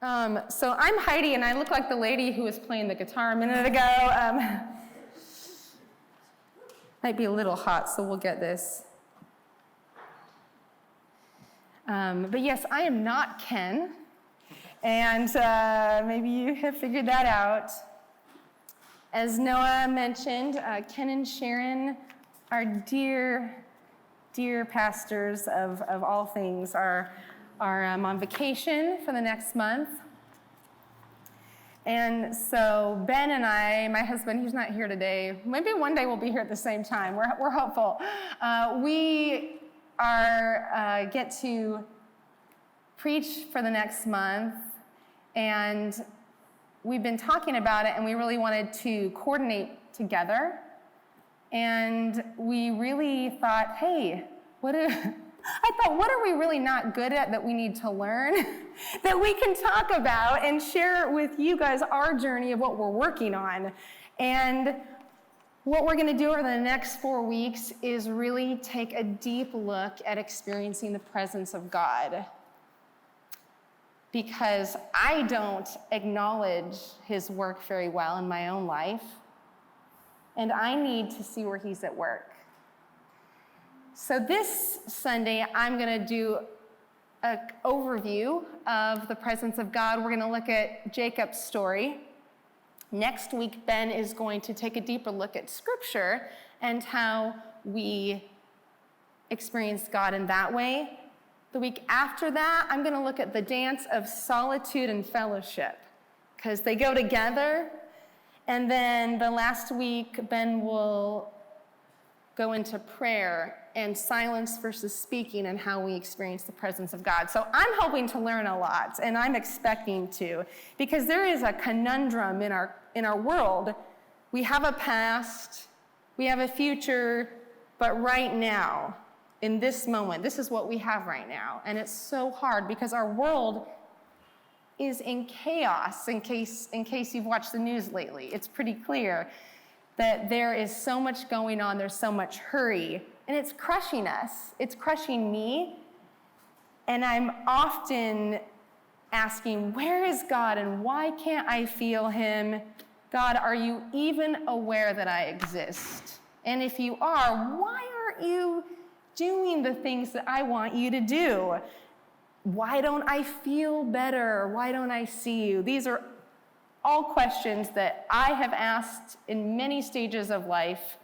So I'm Heidi, and I look like the lady who was playing the guitar a minute ago. Might be a little hot, so we'll get this. But yes, I am not Ken, and maybe you have figured that out. As Noah mentioned, Ken and Sharon are dear pastors of all things, are on vacation for the next month. And so Ben and I, my husband, he's not here today. Maybe one day we'll be here at the same time. We're hopeful. We get to preach for the next month, and we've been talking about it, and we really wanted to coordinate together. And we really thought, hey, what are we really not good at that we need to learn that we can talk about and share with you guys our journey of what we're working on. And what we're going to do over the next 4 weeks is really take a deep look at experiencing the presence of God. Because I don't acknowledge his work very well in my own life, and I need to see where he's at work. So this Sunday, I'm going to do an overview of the presence of God. We're going to look at Jacob's story. Next week, Ben is going to take a deeper look at Scripture and how we experience God in that way. The week after that, I'm going to look at the dance of solitude and fellowship, because they go together. And then the last week, Ben will go into prayer and silence versus speaking and how we experience the presence of God. So I'm hoping to learn a lot, and I'm expecting to, because there is a conundrum in our world. We have a past, we have a future, but right now, in this moment, this is what we have right now. And it's so hard because our world is in chaos, in case you've watched the news lately. It's pretty clear that there is so much going on, there's so much hurry, and it's crushing us. It's crushing me, and I'm often asking, where is God, and why can't I feel him? God, are you even aware that I exist? And if you are, why aren't you doing the things that I want you to do? Why don't I feel better? Why don't I see you? These are all questions that I have asked in many stages of life,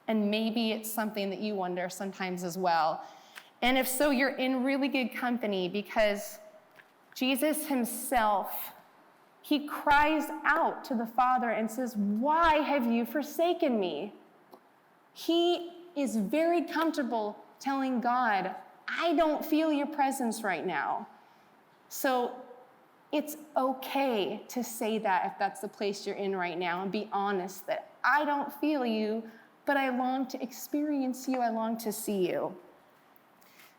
and maybe it's something that you wonder sometimes as well. And if so, you're in really good company, because Jesus himself, he cries out to the Father and says, why have you forsaken me? He is very comfortable telling God, I don't feel your presence right now. So it's okay to say that if that's the place you're in right now, and be honest that I don't feel you, but I long to experience you, I long to see you.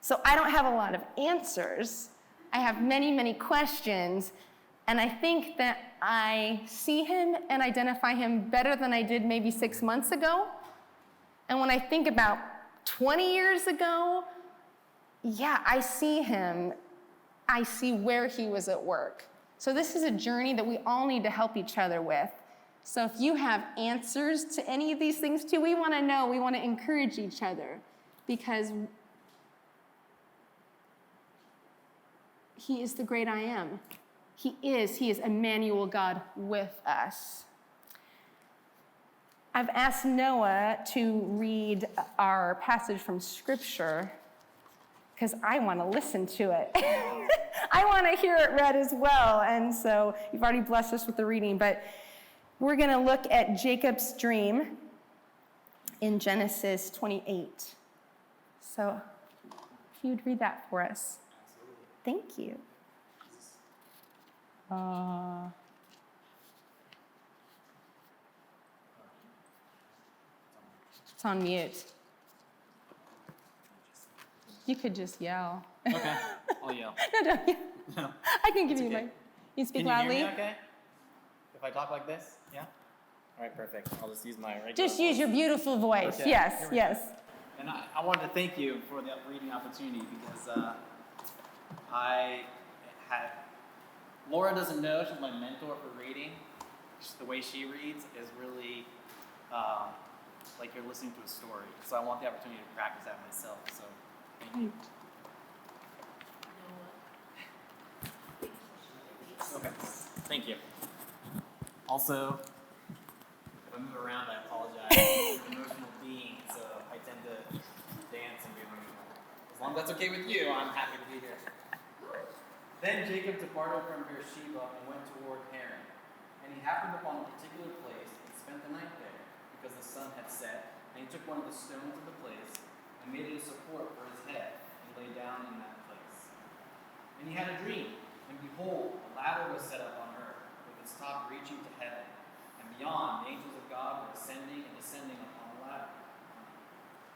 So I don't have a lot of answers. I have many, many questions, and I think that I see him and identify him better than I did maybe 6 months ago. And when I think about 20 years ago, yeah, I see him. I see where he was at work. So this is a journey that we all need to help each other with. So if you have answers to any of these things too, we want to know. We want to encourage each other, because he is the great I am. He is Emmanuel, God with us. I've asked Noah to read our passage from Scripture because I want to listen to it. I want to hear it read as well. And so you've already blessed us with the reading, but we're going to look at Jacob's dream in Genesis 28. So if you'd read that for us. Thank you. It's on mute. You could just yell. Okay, I'll yell. No. No, I can give you okay. my. You speak Can loudly. you hear me okay? If I talk like this? Yeah? All right, perfect. I'll just use my regular Just use your beautiful voice. Okay, Yes, here we yes. go. And I wanted to thank you for the reading opportunity, because I had Laura doesn't know, she's my mentor for reading. Just the way she reads is really like you're listening to a story. So I want the opportunity to practice that myself. So thank you. Okay, thank you. Also, if I move around, I apologize. I'm an emotional being, so I tend to dance and be emotional. As long as that's okay with you, I'm happy to be here. Then Jacob departed from Beersheba and went toward Haran. And he happened upon a particular place and spent the night there, because the sun had set. And he took one of the stones of the place and made it a support for his head and lay down in that place. And he had a dream, and behold, a ladder was set up on earth, with its top reaching to heaven. And beyond, the angels of God were ascending and descending upon the ladder.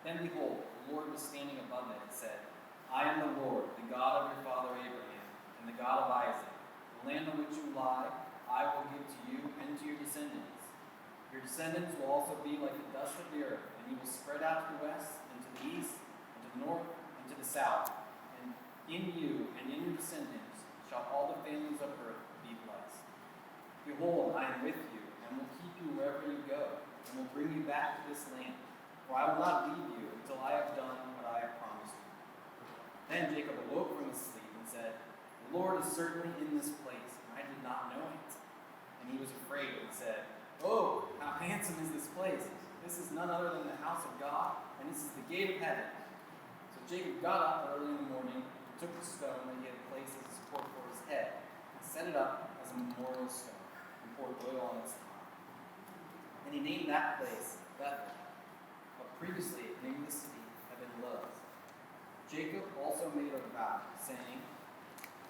Then behold, the Lord was standing above it and said, I am the Lord, the God of your father Abraham, and the God of Isaac. The land on which you lie, I will give to you and to your descendants. Your descendants will also be like the dust of the earth, and you will spread out to the west, and to the east, and to the north, and to the south. And in you and in your descendants shall all the families of earth be blessed. Behold, I am with you, and will keep you wherever you go, and will bring you back to this land. For I will not leave you until I have done what I have promised you. Then Jacob awoke from his sleep and said, The Lord is certainly in this place, and I did not know it. And he was afraid and said, Oh, how handsome is this place! This is none other than the house of God, and this is the gate of heaven. So Jacob got up early in the morning, and took the stone that he had placed as a support for his head, and set it up as a memorial stone, and poured oil on its top. And he named that place Bethel, but previously it named the city had been Luz. Jacob also made a vow, saying,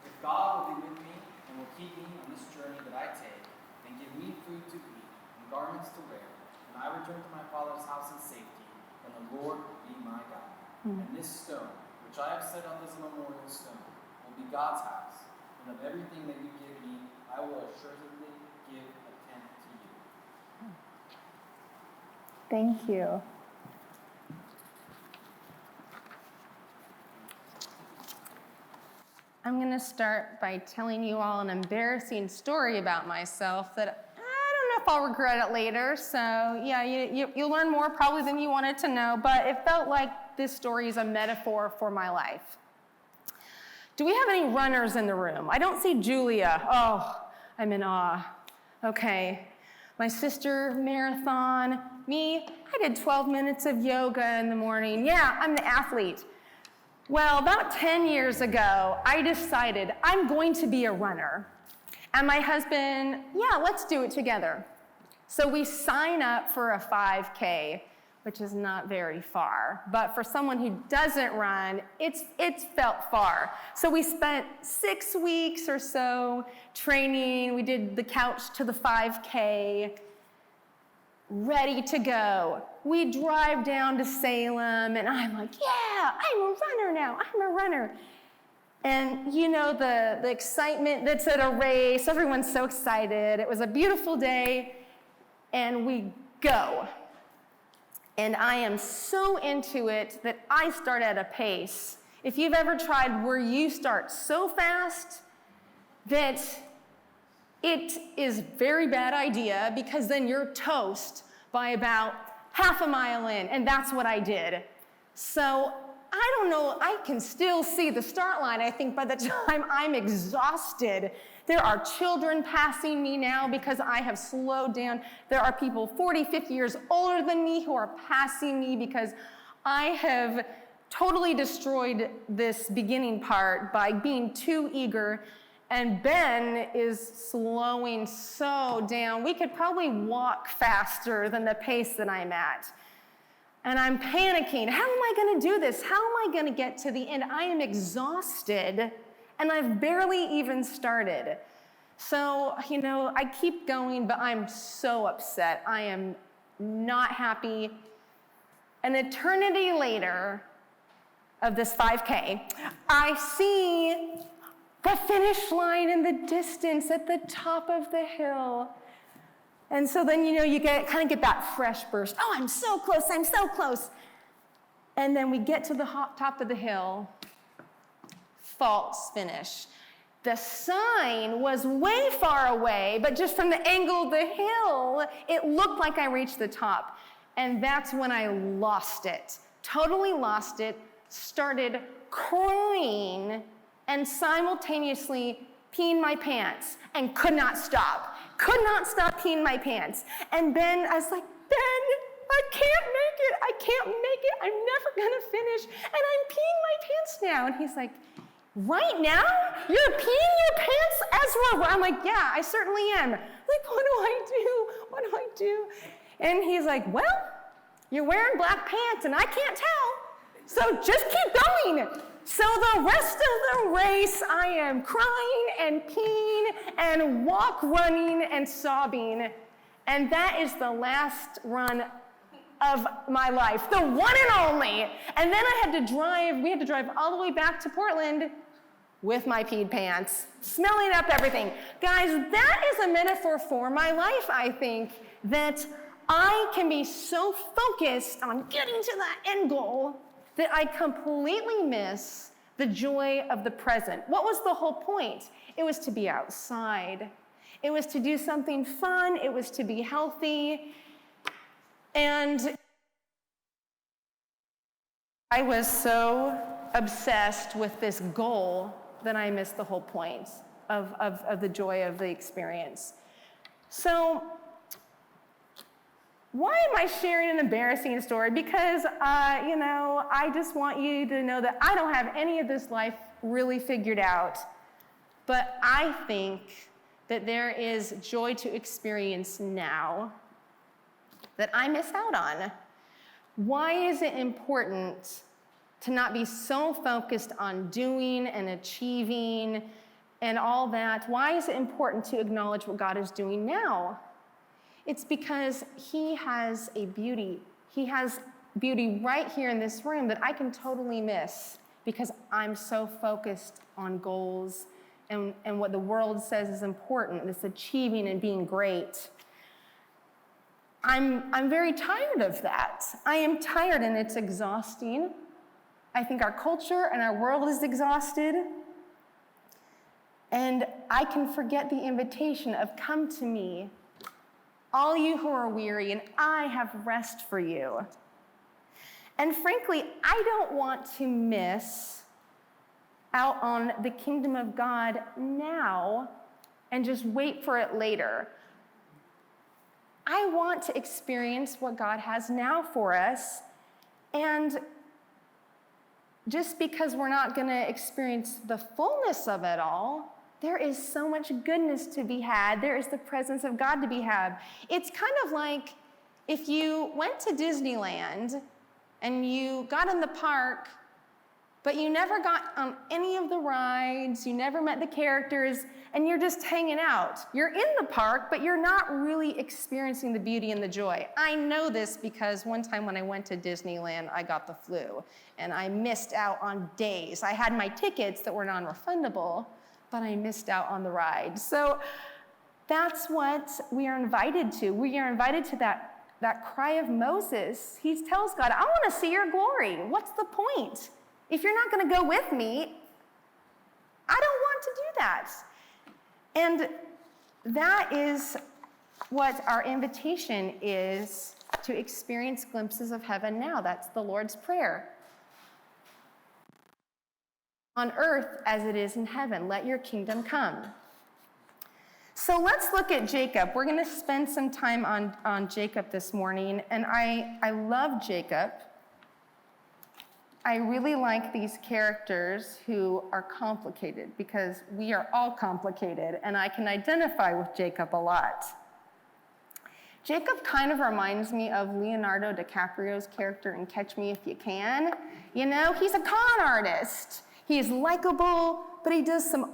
If God will be with me, and will keep me on this journey that I take, and give me food to eat, and garments to wear, and I return to my father's house in safety, then the Lord will be my God. And this stone, which I have set up as a memorial stone, will be God's house, and of everything that you give me, I will assuredly give a tenth to you. Thank you. I'm going to start by telling you all an embarrassing story about myself that I don't know if I'll regret it later. So yeah, you'll learn more probably than you wanted to know, but it felt like this story is a metaphor for my life. Do we have any runners in the room? I don't see Julia. Oh, I'm in awe. Okay. My sister, marathon. Me, I did 12 minutes of yoga in the morning. Yeah, I'm the athlete. Well, about 10 years ago, I decided I'm going to be a runner. And my husband, yeah, let's do it together. So we sign up for a 5K, which is not very far. But for someone who doesn't run, it's felt far. So we spent 6 weeks or so training. We did the couch to the 5K. Ready to go. We drive down to Salem, and I'm like, yeah, I'm a runner now. I'm a runner. And you know the excitement that's at a race. Everyone's so excited. It was a beautiful day, and we go. And I am so into it that I start at a pace. If you've ever tried where you start so fast that it is a very bad idea, because then you're toast by about half a mile in, and that's what I did. So I don't know, I can still see the start line, I think, by the time I'm exhausted. There are children passing me now because I have slowed down. There are people 40, 50 years older than me who are passing me because I have totally destroyed this beginning part by being too eager. And Ben is slowing so down. We could probably walk faster than the pace that I'm at. And I'm panicking. How am I going to do this? How am I going to get to the end? I am exhausted, and I've barely even started. So, I keep going, but I'm so upset. I am not happy. An eternity later of this 5K, I see the finish line in the distance at the top of the hill. And so then, you kind of get that fresh burst. Oh, I'm so close, I'm so close. And then we get to the top of the hill, false finish. The sign was way far away, but just from the angle of the hill, it looked like I reached the top. And that's when I lost it, totally lost it, started crying, and simultaneously peeing my pants, and could not stop peeing my pants. And Ben, I was like, Ben, I can't make it, I'm never gonna finish, and I'm peeing my pants now. And he's like, right now? You're peeing your pants as we're, I'm like, yeah, I certainly am. Like, what do I do? And he's like, well, you're wearing black pants and I can't tell, so just keep going. So the rest of the race, I am crying and peeing and running and sobbing. And that is the last run of my life, the one and only. And then we had to drive all the way back to Portland with my peed pants, smelling up everything. Guys, that is a metaphor for my life, I think, that I can be so focused on getting to that end goal that I completely miss the joy of the present. What was the whole point? It was to be outside. It was to do something fun. It was to be healthy. And I was so obsessed with this goal that I missed the whole point of the joy of the experience. So, why am I sharing an embarrassing story? Because, I just want you to know that I don't have any of this life really figured out. But I think that there is joy to experience now that I miss out on. Why is it important to not be so focused on doing and achieving and all that? Why is it important to acknowledge what God is doing now? It's because he has a beauty. He has beauty right here in this room that I can totally miss because I'm so focused on goals and what the world says is important, this achieving and being great. I'm very tired of that. I am tired and it's exhausting. I think our culture and our world is exhausted. And I can forget the invitation of come to me, all you who are weary, and I have rest for you. And frankly, I don't want to miss out on the kingdom of God now and just wait for it later. I want to experience what God has now for us, and just because we're not going to experience the fullness of it all, there is so much goodness to be had. There is the presence of God to be had. It's kind of like if you went to Disneyland and you got in the park, but you never got on any of the rides, you never met the characters, and you're just hanging out. You're in the park, but you're not really experiencing the beauty and the joy. I know this because one time when I went to Disneyland, I got the flu, and I missed out on days. I had my tickets that were non-refundable, but I missed out on the ride. So that's what we are invited to. We are invited to that cry of Moses. He tells God, I want to see your glory. What's the point? If you're not going to go with me, I don't want to do that. And that is what our invitation is, to experience glimpses of heaven now. That's the Lord's Prayer. On earth as it is in heaven, let your kingdom come. So let's look at Jacob. We're going to spend some time on Jacob this morning. And I love Jacob. I really like these characters who are complicated because we are all complicated, and I can identify with Jacob a lot. Jacob kind of reminds me of Leonardo DiCaprio's character in Catch Me If You Can. You know, he's a con artist. He's likable, but he does some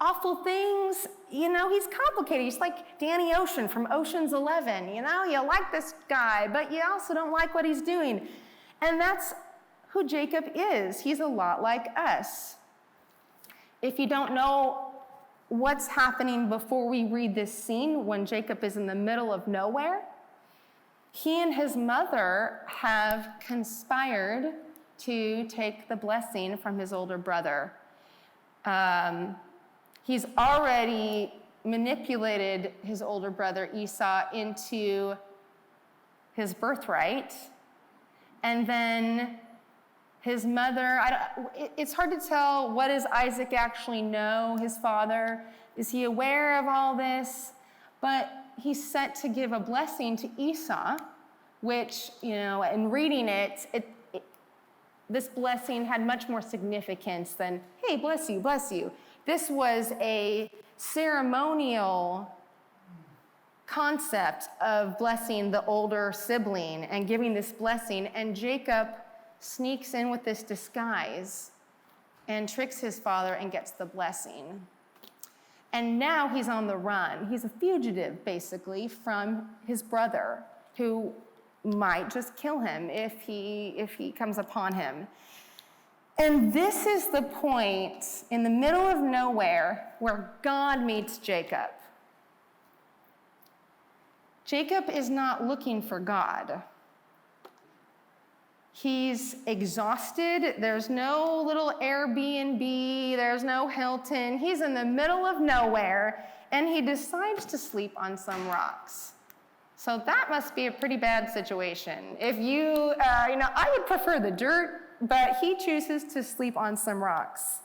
awful things. You know, he's complicated. He's like Danny Ocean from Ocean's 11. You know, you like this guy, but you also don't like what he's doing. And that's who Jacob is. He's a lot like us. If you don't know what's happening before we read this scene when Jacob is in the middle of nowhere, he and his mother have conspired to take the blessing from his older brother. He's already manipulated his older brother Esau into his birthright. And then his mother, it's hard to tell, what does Isaac actually know, his father? Is he aware of all this? But he's set to give a blessing to Esau, which, in reading it, this blessing had much more significance than, hey, bless you, bless you. This was a ceremonial concept of blessing the older sibling and giving this blessing, and Jacob sneaks in with this disguise and tricks his father and gets the blessing. And now he's on the run. He's a fugitive, basically, from his brother, who might just kill him if he comes upon him. And this is the point in the middle of nowhere where God meets Jacob. Jacob is not looking for God. He's exhausted. There's no little Airbnb. There's no Hilton. He's in the middle of nowhere, and he decides to sleep on some rocks. So that must be a pretty bad situation. If I would prefer the dirt, but he chooses to sleep on some rocks.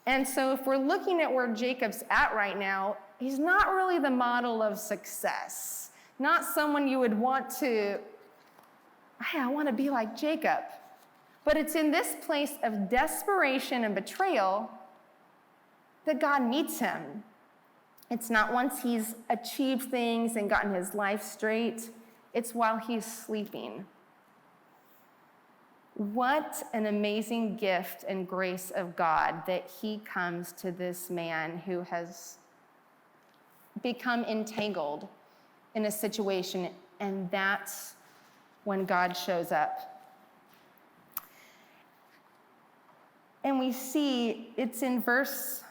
And so if we're looking at where Jacob's at right now, he's not really the model of success. Not someone you would want to, hey, I want to be like Jacob. But it's in this place of desperation and betrayal that God meets him. It's not once he's achieved things and gotten his life straight. It's while he's sleeping. What an amazing gift and grace of God that he comes to this man who has become entangled in a situation, and that's when God shows up. And we see it's in verse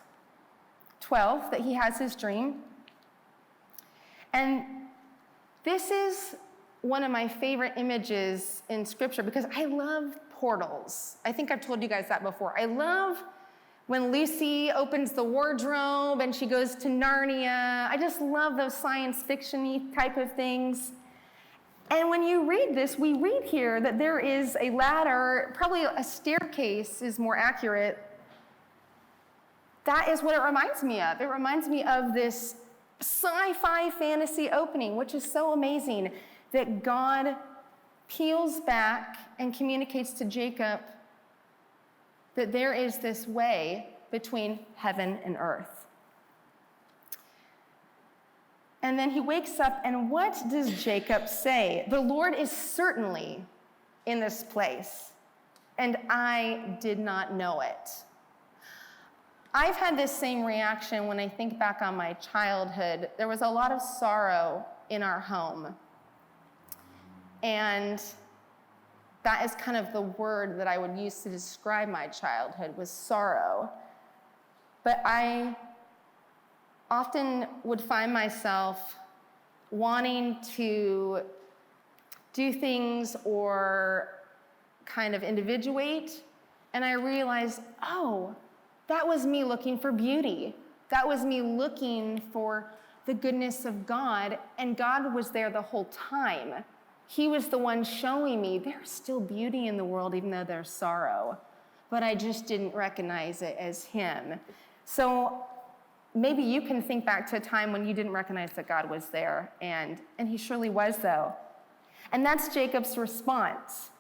12 that he has his dream. And this is one of my favorite images in Scripture because I love portals. I think I've told you guys that before. I love when Lucy opens the wardrobe and she goes to Narnia. I just love those science fiction-y type of things. And when you read this, we read here that there is a ladder, probably a staircase is more accurate. That is what it reminds me of. It reminds me of this sci-fi fantasy opening, which is so amazing, that God peels back and communicates to Jacob that there is this way between heaven and earth. And then he wakes up, and what does Jacob say? The Lord is certainly in this place, and I did not know it. I've had this same reaction when I think back on my childhood. There was a lot of sorrow in our home. And that is kind of the word that I would use to describe my childhood, was sorrow. But I often would find myself wanting to do things or kind of individuate, and I realized, oh, that was me looking for beauty. That was me looking for the goodness of God, and God was there the whole time. He was the one showing me there's still beauty in the world, even though there's sorrow. But I just didn't recognize it as him. So maybe you can think back to a time when you didn't recognize that God was there, and he surely was, though. And that's Jacob's response.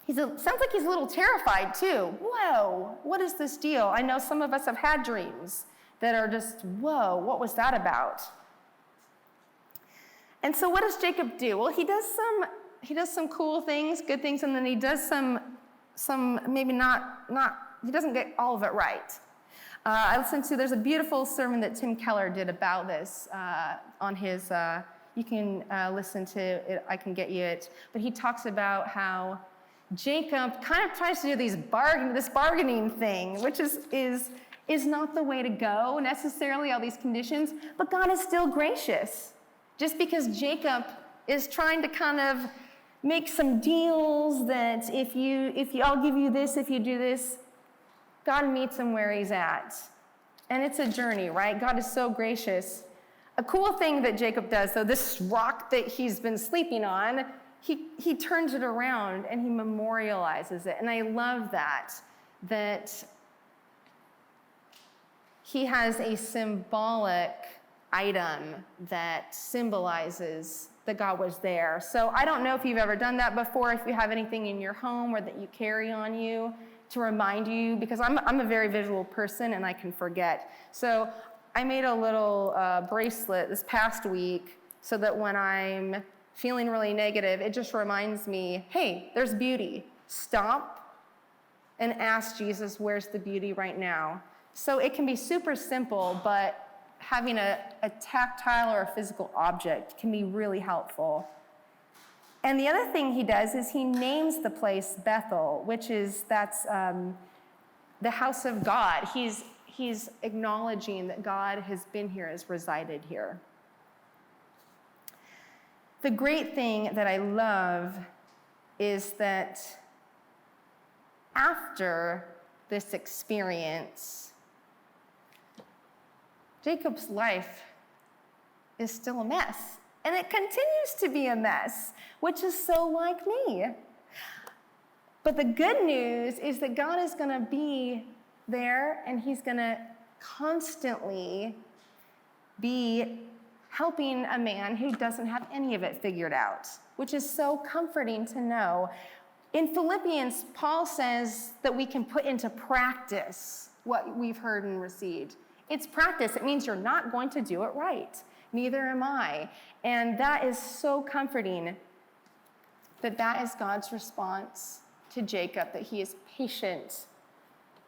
Sounds like he's a little terrified, too. Whoa, what is this deal? I know some of us have had dreams that are just, whoa, what was that about? And so what does Jacob do? Well, he does some cool things, good things, and then he does some maybe not, he doesn't get all of it right. There's a beautiful sermon that Tim Keller did about this on his, you can listen to it, I can get you it, but he talks about how Jacob kind of tries to do this bargaining thing, which is not the way to go necessarily, all these conditions, but God is still gracious. Just because Jacob is trying to kind of make some deals that if I'll give you this if you do this, God meets him where he's at. And it's a journey, right? God is so gracious. A cool thing that Jacob does, so this rock that he's been sleeping on, he turns it around and he memorializes it. And I love that he has a symbolic item that symbolizes that God was there. So I don't know if you've ever done that before, if you have anything in your home or that you carry on you to remind you, because I'm a very visual person and I can forget. So I made a little bracelet this past week so that when I'm feeling really negative, it just reminds me, hey, there's beauty. Stop and ask Jesus, where's the beauty right now? So it can be super simple, but having a tactile or a physical object can be really helpful. And the other thing he does is he names the place Bethel, that's the house of God. He's acknowledging that God has been here, has resided here. The great thing that I love is that after this experience, Jacob's life is still a mess. And it continues to be a mess, which is so like me. But the good news is that God is going to be there, and he's going to constantly be helping a man who doesn't have any of it figured out, which is so comforting to know. In Philippians, Paul says that we can put into practice what we've heard and received. It's practice. It means you're not going to do it right. Neither am I. And that is so comforting that is God's response to Jacob, that he is patient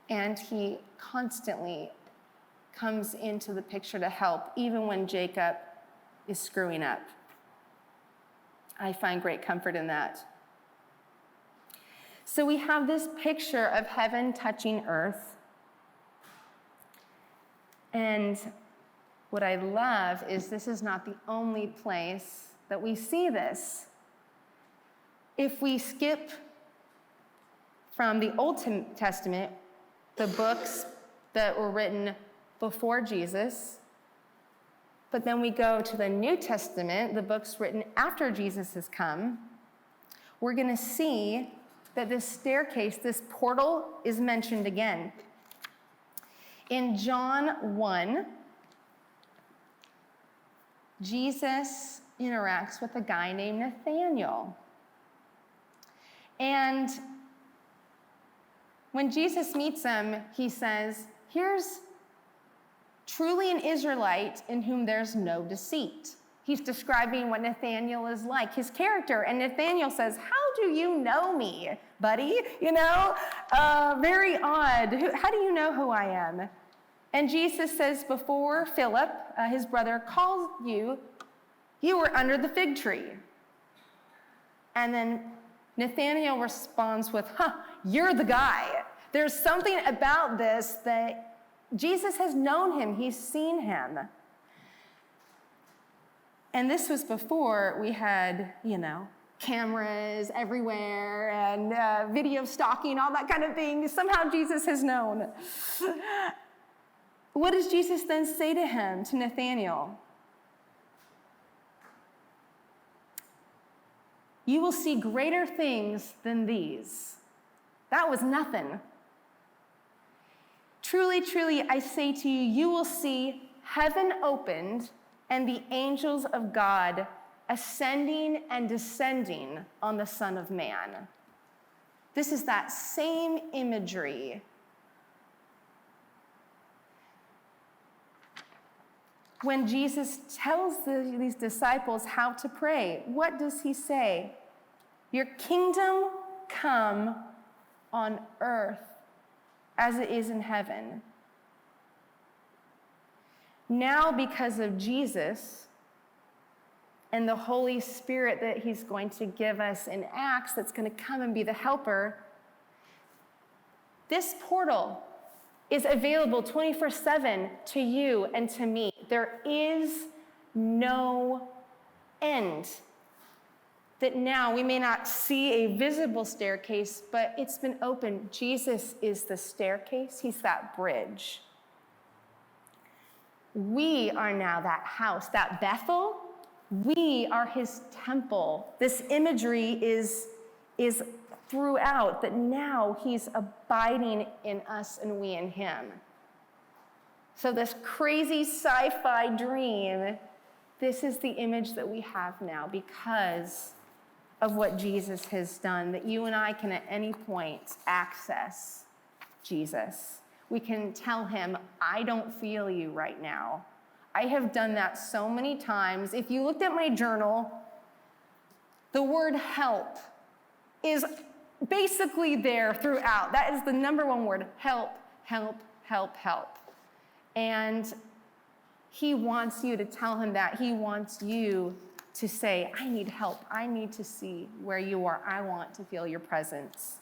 and he constantly comes into the picture to help, even when Jacob is screwing up. I find great comfort in that. So we have this picture of heaven touching earth. And what I love is this is not the only place that we see this. If we skip from the Old Testament, the books that were written before Jesus, but then we go to the New Testament, the books written after Jesus has come, we're going to see that this staircase, this portal, is mentioned again. In John 1, Jesus interacts with a guy named Nathaniel. And when Jesus meets him, he says, here's truly an Israelite in whom there's no deceit. He's describing what Nathaniel is like, his character. And Nathaniel says, how do you know me, buddy? Very odd. How do you know who I am? And Jesus says, before Philip, his brother, called you, you were under the fig tree. And then Nathaniel responds with, you're the guy. There's something about this that Jesus has known him. He's seen him. And this was before we had, cameras everywhere and video stalking, all that kind of thing. Somehow Jesus has known. What does Jesus then say to him, to Nathaniel? You will see greater things than these. That was nothing. Truly, truly, I say to you, you will see heaven opened and the angels of God ascending and descending on the Son of Man. This is that same imagery. When Jesus tells these disciples how to pray, what does he say? Your kingdom come on earth as it is in heaven. Now, because of Jesus and the Holy Spirit that he's going to give us in Acts, that's going to come and be the helper, this portal is available 24/7 to you and to me. There is no end. That now we may not see a visible staircase, but it's been opened. Jesus is the staircase. He's that bridge. We are now that house, that Bethel. We are his temple. This imagery is throughout, that now he's abiding in us and we in him. So this crazy sci-fi dream, this is the image that we have now because of what Jesus has done, that you and I can at any point access Jesus. We can tell him, I don't feel you right now. I have done that so many times. If you looked at my journal, the word help is basically there throughout. That is the number one word, help, help, help, help. And he wants you to tell him that. He wants you to say, I need help. I need to see where you are. I want to feel your presence.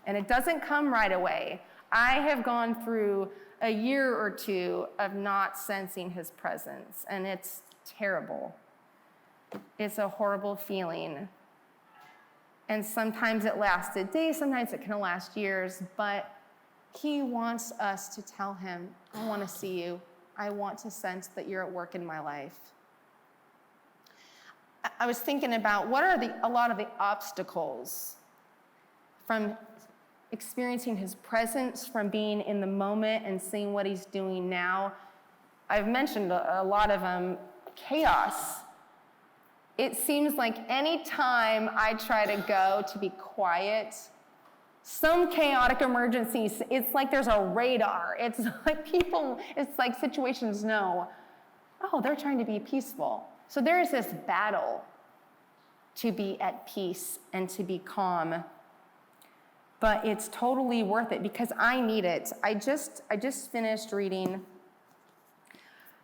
And it doesn't come right away. I have gone through a year or two of not sensing his presence, and it's terrible. It's a horrible feeling. And sometimes it lasted days, sometimes it can last years, but he wants us to tell him, I want to see you. I want to sense that you're at work in my life. I was thinking about what are a lot of the obstacles from experiencing his presence, from being in the moment and seeing what he's doing now. I've mentioned a lot of them. Chaos. It seems like any time I try to go to be quiet, some chaotic emergencies, it's like there's a radar. It's like situations know, oh, they're trying to be peaceful. So there is this battle to be at peace and to be calm. But it's totally worth it because I need it. I just finished reading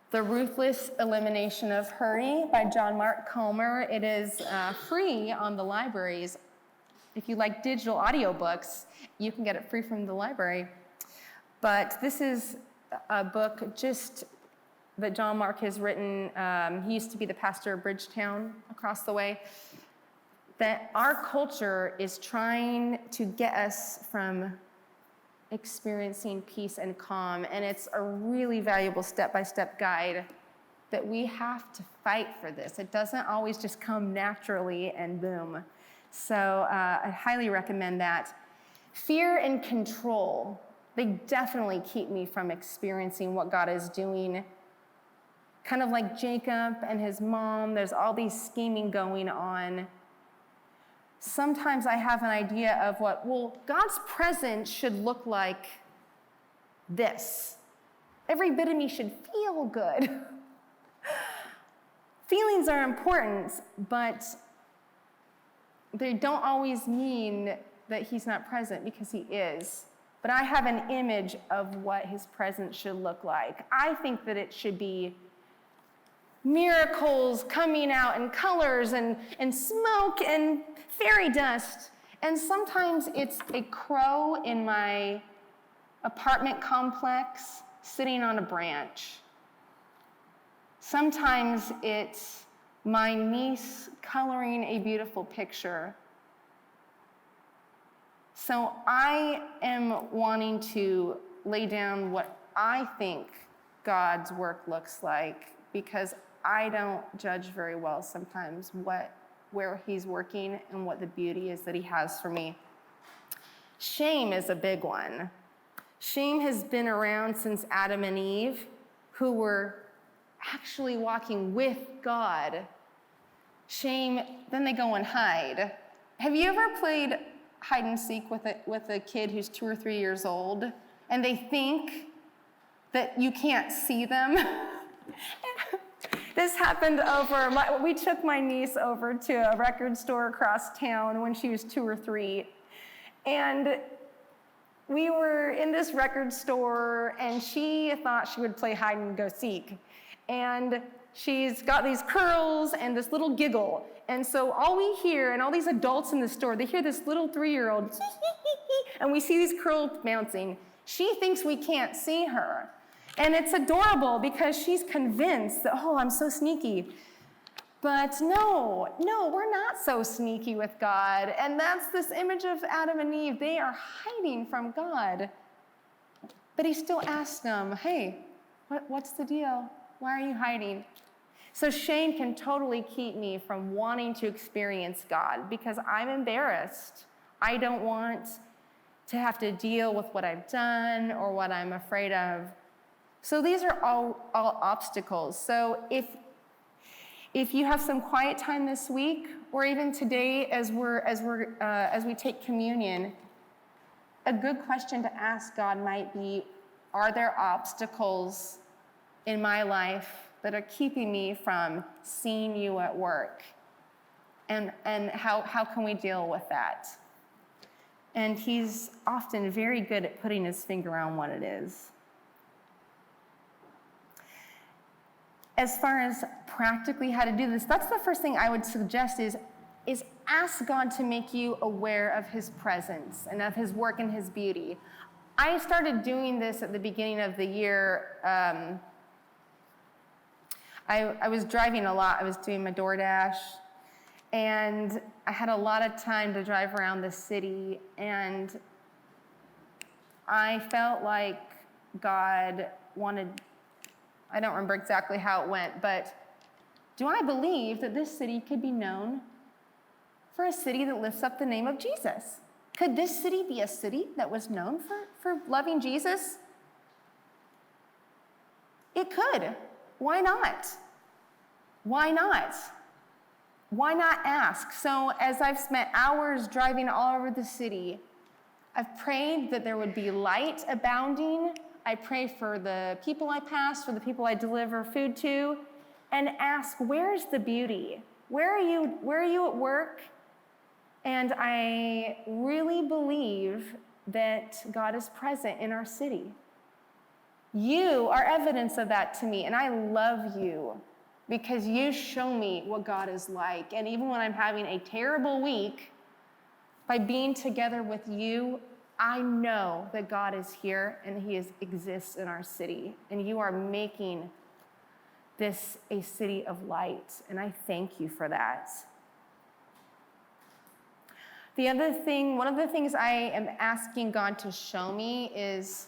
The Ruthless Elimination of Hurry by John Mark Comer. It is free on the libraries. If you like digital audiobooks, you can get it free from the library. But this is a book just that John Mark has written. He used to be the pastor of Bridgetown across the way. That our culture is trying to get us from experiencing peace and calm, and it's a really valuable step-by-step guide that we have to fight for this. It doesn't always just come naturally and boom. So I highly recommend that. Fear and control, they definitely keep me from experiencing what God is doing. Kind of like Jacob and his mom, there's all these scheming going on. Sometimes I have an idea of God's presence should look like this. Every bit of me should feel good. Feelings are important, but they don't always mean that he's not present, because he is. But I have an image of what his presence should look like. I think that it should be miracles coming out in colors and smoke and fairy dust. And sometimes it's a crow in my apartment complex sitting on a branch. Sometimes it's my niece coloring a beautiful picture. So I am wanting to lay down what I think God's work looks like, because I don't judge very well sometimes where he's working and what the beauty is that he has for me. Shame is a big one. Shame has been around since Adam and Eve, who were actually walking with God. Shame, then they go and hide. Have you ever played hide and seek with a kid who's 2 or 3 years old, and they think that you can't see them? This happened we took my niece over to a record store across town when she was 2 or 3. And we were in this record store, and she thought she would play hide and go seek. And she's got these curls and this little giggle. And so all we hear, and all these adults in the store, they hear this little 3-year-old, and we see these curls bouncing. She thinks we can't see her. And it's adorable because she's convinced that, oh, I'm so sneaky. But no, we're not so sneaky with God. And that's this image of Adam and Eve. They are hiding from God. But he still asks them, hey, what's the deal? Why are you hiding? So shame can totally keep me from wanting to experience God because I'm embarrassed. I don't want to have to deal with what I've done or what I'm afraid of. So these are all obstacles. So if you have some quiet time this week, or even today as we take communion, a good question to ask God might be, are there obstacles in my life that are keeping me from seeing you at work? And how can we deal with that? And he's often very good at putting his finger on what it is. As far as practically how to do this, that's the first thing I would suggest is ask God to make you aware of his presence and of his work and his beauty. I started doing this at the beginning of the year. I was driving a lot. I was doing my DoorDash, and I had a lot of time to drive around the city, and I felt like God wanted, I don't remember exactly how it went, but do I believe that this city could be known for a city that lifts up the name of Jesus? Could this city be a city that was known for loving Jesus? It could. Why not? Why not? Why not ask? So as I've spent hours driving all over the city, I've prayed that there would be light abounding. I pray for the people I pass, for the people I deliver food to, and ask, where's the beauty? Where are you at work? And I really believe that God is present in our city. You are evidence of that to me, and I love you because you show me what God is like. And even when I'm having a terrible week, by being together with you, I know that God is here and he exists in our city. And you are making this a city of light, and I thank you for that. One of the things I am asking God to show me is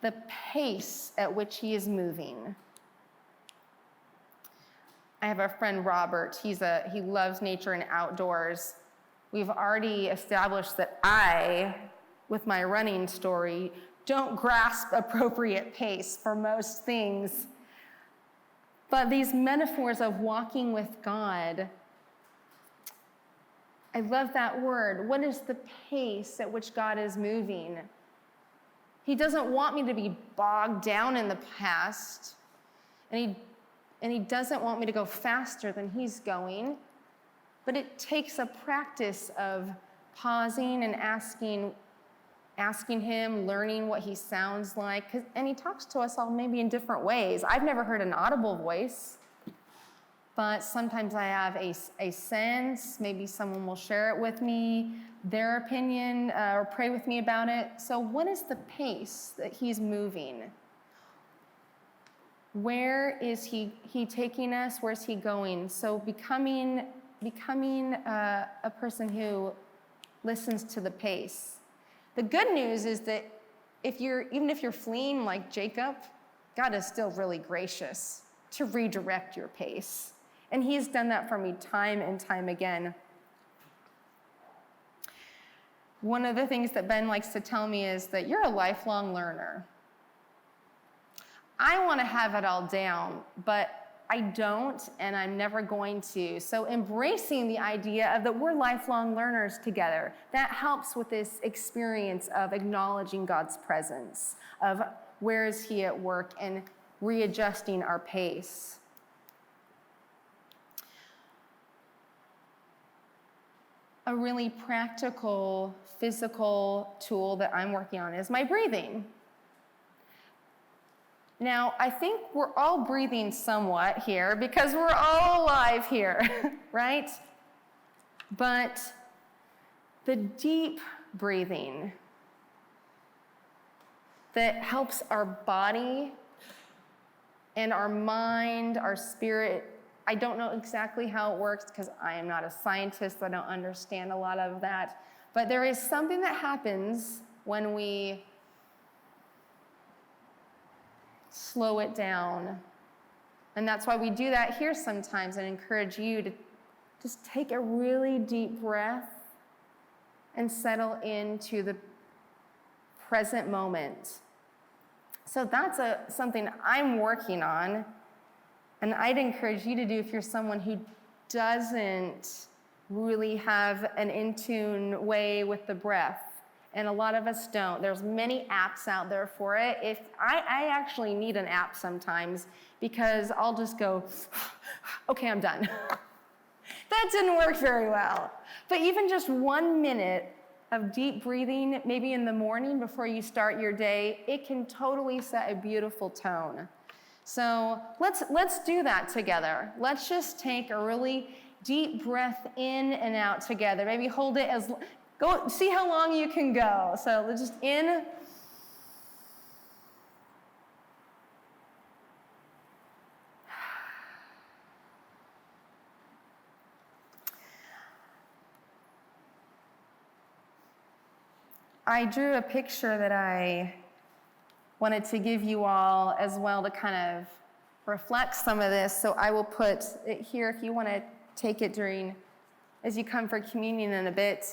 the pace at which he is moving. I have a friend, Robert. He loves nature and outdoors. We've already established that I, with my running story, don't grasp appropriate pace for most things. But these metaphors of walking with God, I love that word. What is the pace at which God is moving? He doesn't want me to be bogged down in the past, and he doesn't want me to go faster than he's going, but it takes a practice of pausing and asking him, learning what he sounds like, and he talks to us all maybe in different ways. I've never heard an audible voice, but sometimes I have a sense. Maybe someone will share it with me, their opinion, or pray with me about it. So what is the pace that he's moving? Where is he taking us? Where's he going? So becoming a person who listens to the pace. The good news is that even if you're fleeing like Jacob, God is still really gracious to redirect your pace. And he's done that for me time and time again. One of the things that Ben likes to tell me is that you're a lifelong learner. I want to have it all down, but I don't, and I'm never going to. So embracing the idea of that we're lifelong learners together, that helps with this experience of acknowledging God's presence, of where is he at work, and readjusting our pace. A really practical, physical tool that I'm working on is my breathing. Now, I think we're all breathing somewhat here because we're all alive here, right? But the deep breathing that helps our body and our mind, our spirit, I don't know exactly how it works because I am not a scientist. I don't understand a lot of that. But there is something that happens when we slow it down And that's why we do that here sometimes, and encourage you to just take a really deep breath and settle into the present moment. So that's something I'm working on, and I'd encourage you to do if you're someone who doesn't really have an in-tune way with the breath. And a lot of us don't. There's many apps out there for it. If I actually need an app sometimes, because I'll just go, okay, I'm done. That didn't work very well. But even just 1 minute of deep breathing, maybe in the morning before you start your day, it can totally set a beautiful tone. So let's do that together. Let's just take a really deep breath in and out together. Maybe hold it go, see how long you can go. So let's just in. I drew a picture that I wanted to give you all as well to kind of reflect some of this. So I will put it here if you want to take it as you come for communion in a bit.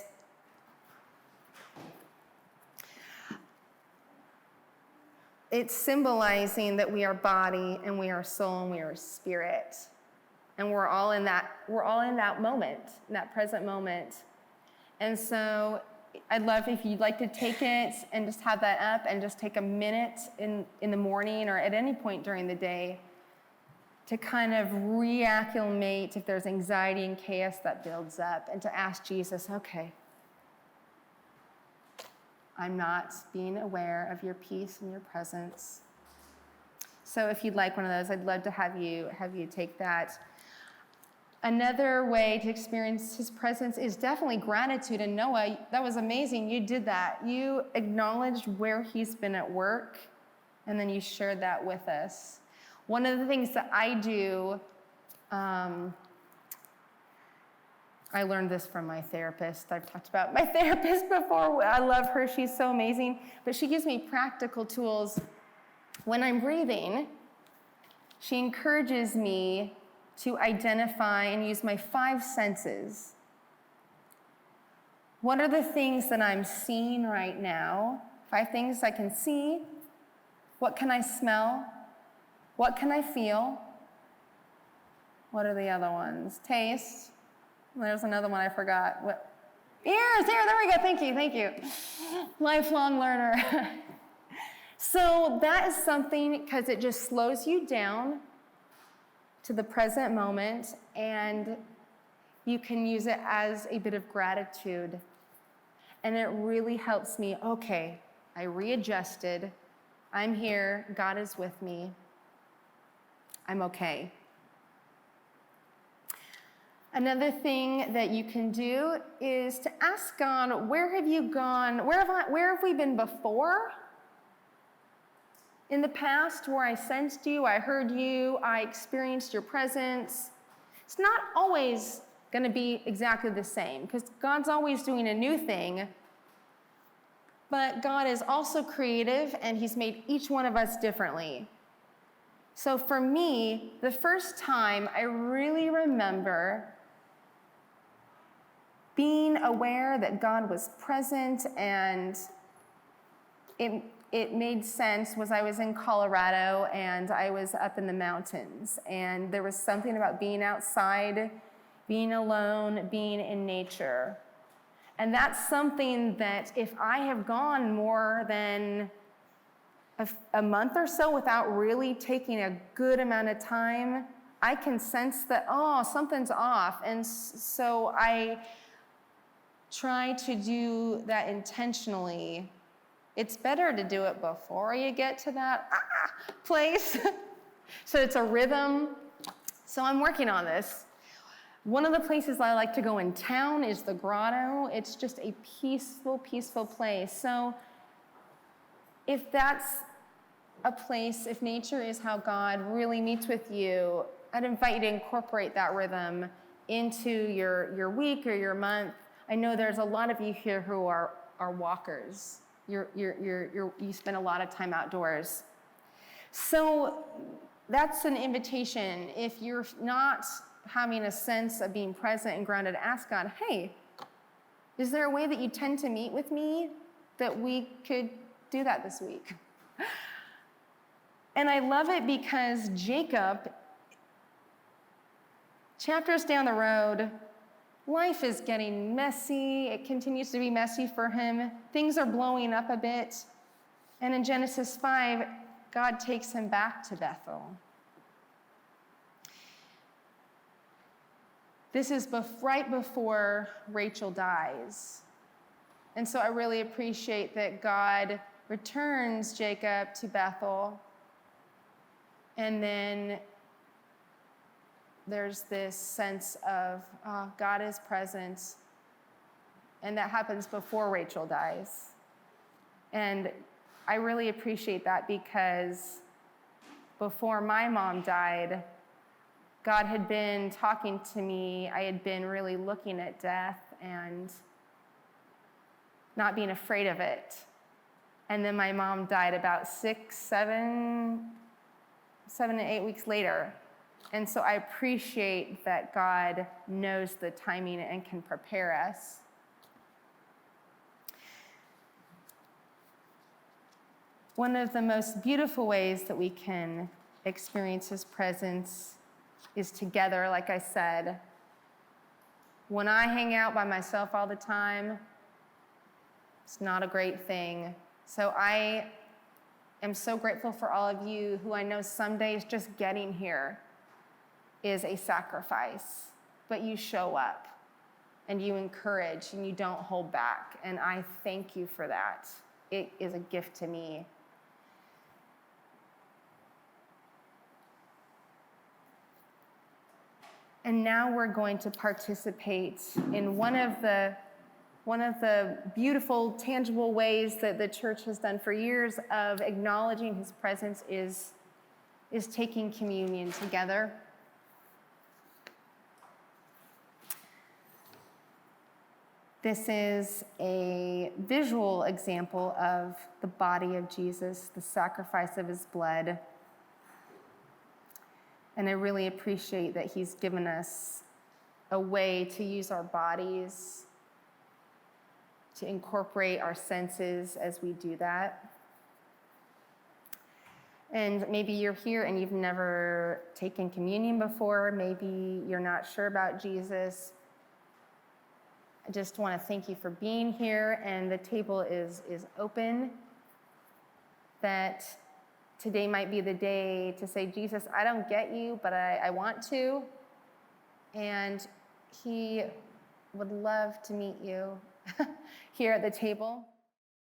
It's symbolizing that we are body and we are soul and we are spirit. And we're all in that moment, in that present moment. And so I'd love if you'd like to take it and just have that up and just take a minute in the morning or at any point during the day to kind of reacclimate if there's anxiety and chaos that builds up, and to ask Jesus, okay, I'm not being aware of your peace and your presence. So if you'd like one of those, I'd love to have you take that. Another way to experience his presence is definitely gratitude. And Noah, that was amazing. You did that. You acknowledged where he's been at work, and then you shared that with us. One of the things that I do, I learned this from my therapist. I've talked about my therapist before. I love her. She's so amazing. But she gives me practical tools. When I'm breathing, she encourages me to identify and use my 5 senses. What are the things that I'm seeing right now? 5 things I can see. What can I smell? What can I feel? What are the other ones? Taste. There's another one I forgot. What? Ears, there we go. Thank you. Lifelong learner. So that is something, because it just slows you down to the present moment, and you can use it as a bit of gratitude. And it really helps me. Okay, I readjusted. I'm here. God is with me. I'm okay. Another thing that you can do is to ask God, where have you gone? Where have we been before? In the past, where I sensed you, I heard you, I experienced your presence. It's not always going to be exactly the same, because God's always doing a new thing. But God is also creative, and he's made each one of us differently. So for me, the first time I really remember being aware that God was present and it made sense was I was in Colorado and I was up in the mountains, and there was something about being outside, being alone, being in nature. And that's something that if I have gone more than a month or so without really taking a good amount of time, I can sense that, something's off. And so I try to do that intentionally. It's better to do it before you get to that place. So it's a rhythm. So I'm working on this. One of the places I like to go in town is the grotto. It's just a peaceful, peaceful place. So if that's a place, if nature is how God really meets with you, I'd invite you to incorporate that rhythm into your week or your month. I know there's a lot of you here who are walkers. You spend a lot of time outdoors. So that's an invitation. If you're not having a sense of being present and grounded, ask God, hey, is there a way that you tend to meet with me that we could do that this week? And I love it because Jacob, chapters down the road, life is getting messy. It continues to be messy for him. Things are blowing up a bit. And in Genesis 5, God takes him back to Bethel. This is right before Rachel dies. And so I really appreciate that God returns Jacob to Bethel. And then there's this sense of God is present. And that happens before Rachel dies. And I really appreciate that because before my mom died, God had been talking to me. I had been really looking at death and not being afraid of it. And then my mom died about 7 to 8 weeks later. And so I appreciate that God knows the timing and can prepare us. One of the most beautiful ways that we can experience his presence is together, like I said. When I hang out by myself all the time, it's not a great thing. So I am so grateful for all of you who I know some days just getting here is a sacrifice, but you show up and you encourage and you don't hold back. And I thank you for that. It is a gift to me. And now we're going to participate in one of the beautiful, tangible ways that the church has done for years of acknowledging his presence is taking communion together. This is a visual example of the body of Jesus, the sacrifice of his blood. And I really appreciate that he's given us a way to use our bodies, to incorporate our senses as we do that. And maybe you're here and you've never taken communion before. Maybe you're not sure about Jesus. I just want to thank you for being here, and the table is open. That today might be the day to say, Jesus, I don't get you, but I want to. And he would love to meet you here at the table.